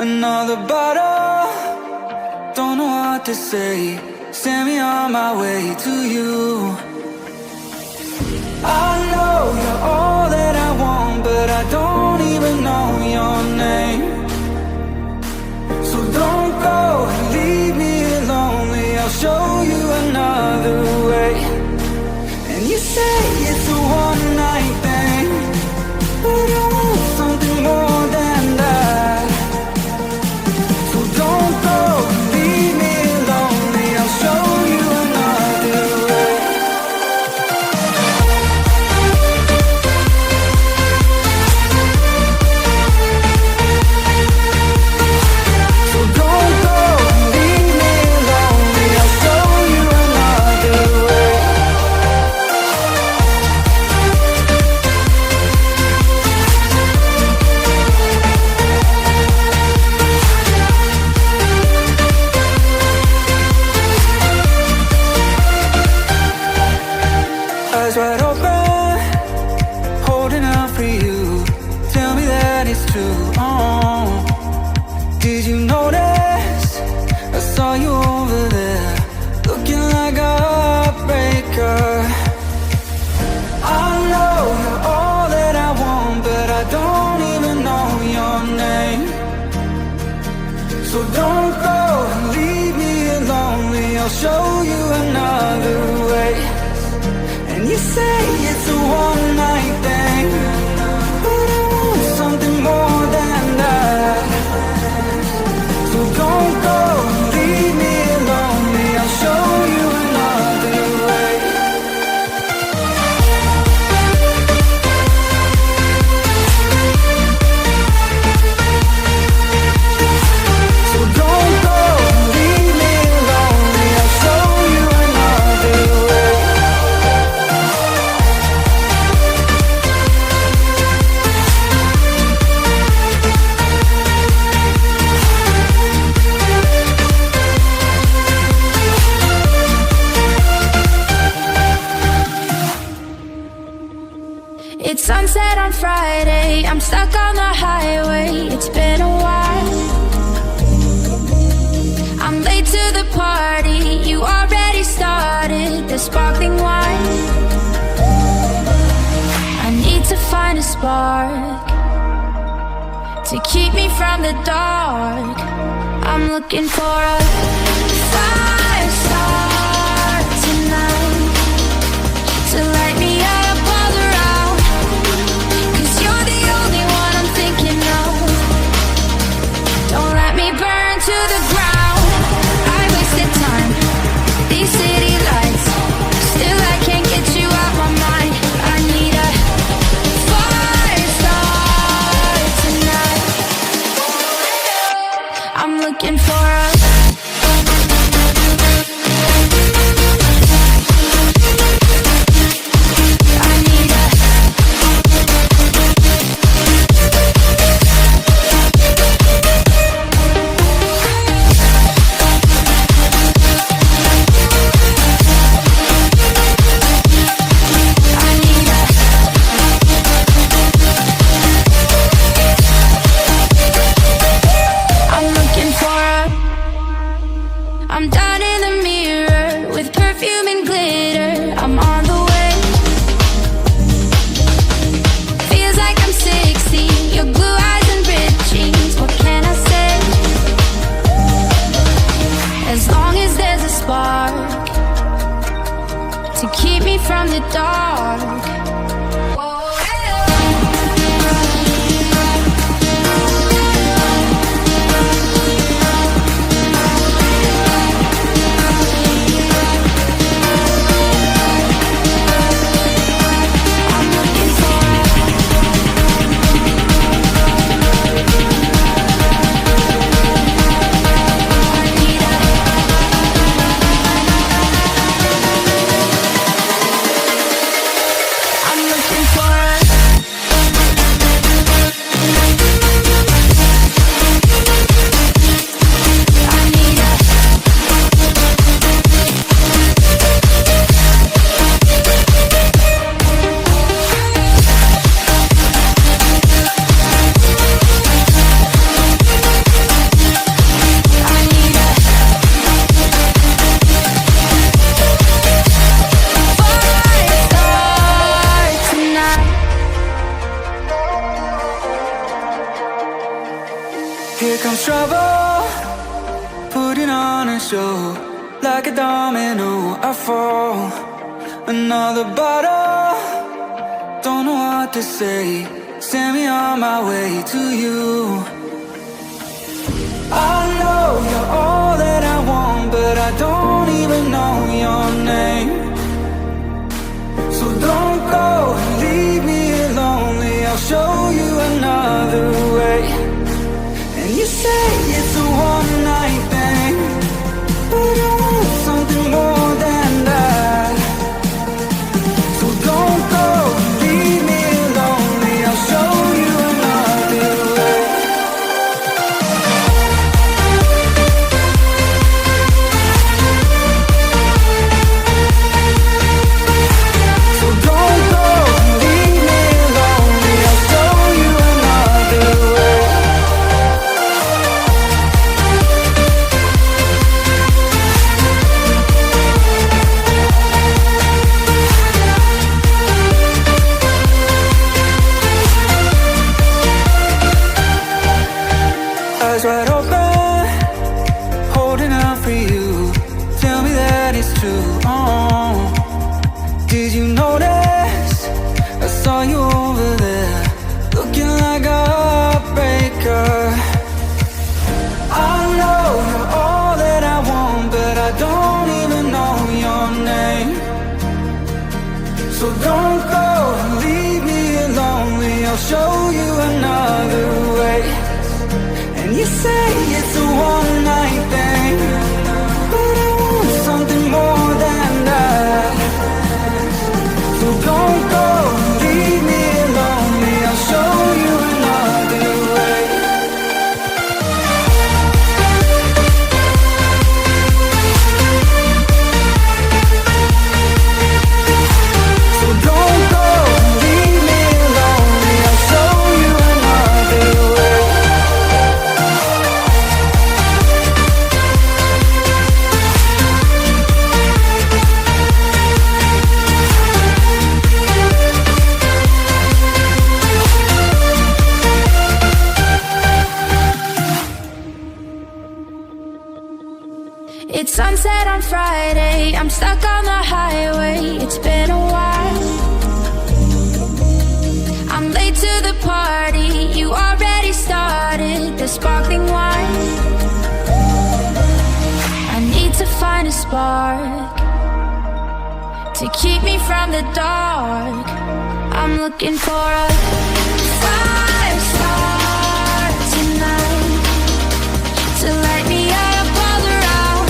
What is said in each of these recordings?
Another bottle, don't know what to say. Send me on my way to you. I know you're all that I want, but I don't even know your name. So don't go and leave me lonely. I'll show you another way. And you say it's a one-night thing, but I want something more than that. So don't go and leave me lonely. I'll show you another way. So don't go and leave me lonely. I'll show you another way. Eyes wide open, holding out for you. Tell me that it's true. Oh, did you notice? I saw you over there, looking like a heartbreaker. I know you're all that I want, but I don't even know your name. So don't go and leave me lonely. I'll show you another way. And you say it's a one-night thing, but I want something more than that. So don't go and leave me lonely. I'll show you another way. So don't go and leave me lonely. I'll show you another way. It's sunset on Friday, I'm stuck on the highway. It's been a while. I'm late to the party, you already started the sparkling wine. I need to find a spark to keep me from the dark. I'm looking for a fire start tonight to light me up all around. 'Cause you're the only one I'm thinking of. Don't let me burn to the ground. I wasted time, these city lights, still I can't get you out my mind. I need a fire start tonight. I'm looking for a I need a I need a I'm looking for a I'm down in the mirror with perfume and glitter. I'm on the way. Feels like I'm 16. Your blue eyes and ripped jeans. What can I say? As long as there's a spark to keep me from the dark. I'm looking for I need a Here comes trouble, putting on a show. Like a domino, I fall. Another bottle, don't know what to say. Send me on my way to you. I know you're all that I want, but I don't even know your name. So don't go and leave me lonely, I'll show you another way. And you say it's a one-night thing, but I want something more than that. So don't go and leave me lonely, I'll show you another way. So don't go and leave me lonely, I'll show you another way. Eyes wide open, holding out for you. Tell me that it's true. Oh, did you notice? I saw you over there, looking like a heartbreaker. I know you're all that I want, but I don't even know your name. So don't go and leave me lonely, I'll show you another way. And you say it's a one-night thing, but I want something more than that. So don't go and leave me lonely, I'll show you another way. So don't go and leave me lonely, I'll show you another way. It's sunset on Friday, I'm stuck on the highway. It's been a while, I'm late to the party. You already started the sparkling wine. I need to find a spark to keep me from the dark. I'm looking for a fire star tonight to light me up all around.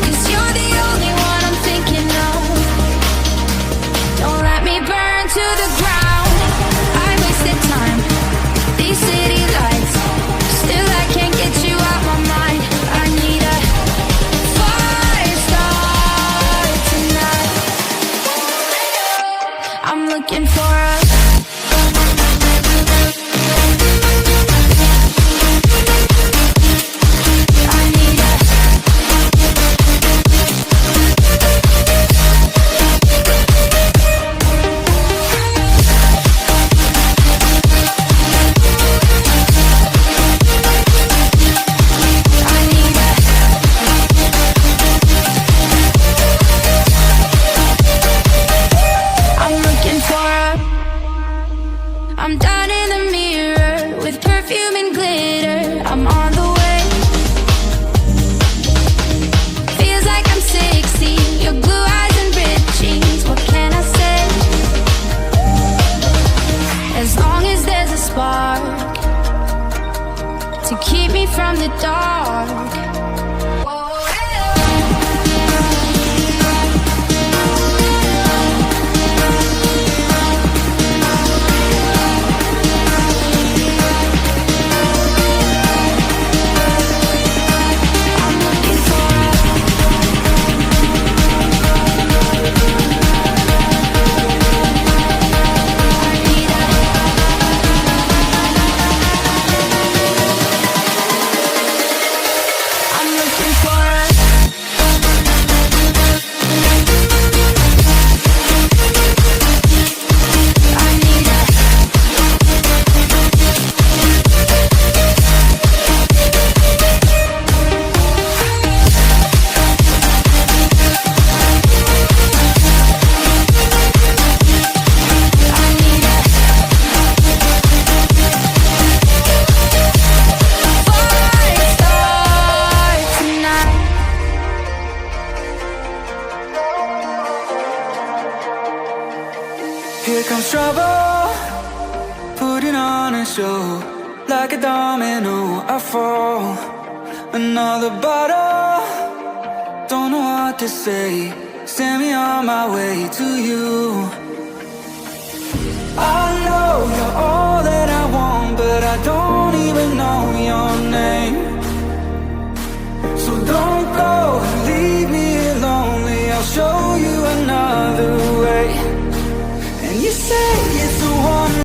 'Cause you're the only one I'm thinking of. Don't let me burn to the ground. I wasted time, these city lights, still I can't get you out my mind. I need a fire star tonight. I'm looking for a I'm down in the mirror with perfume and glitter. I'm on the way. Feels like I'm 16. Your blue eyes and ripped jeans. What can I say? As long as there's a spark to keep me from the dark. I'm a domino, I fall. Another bottle, don't know what to say. Send me on my way to you. I know you're all that I want, but I don't even know your name.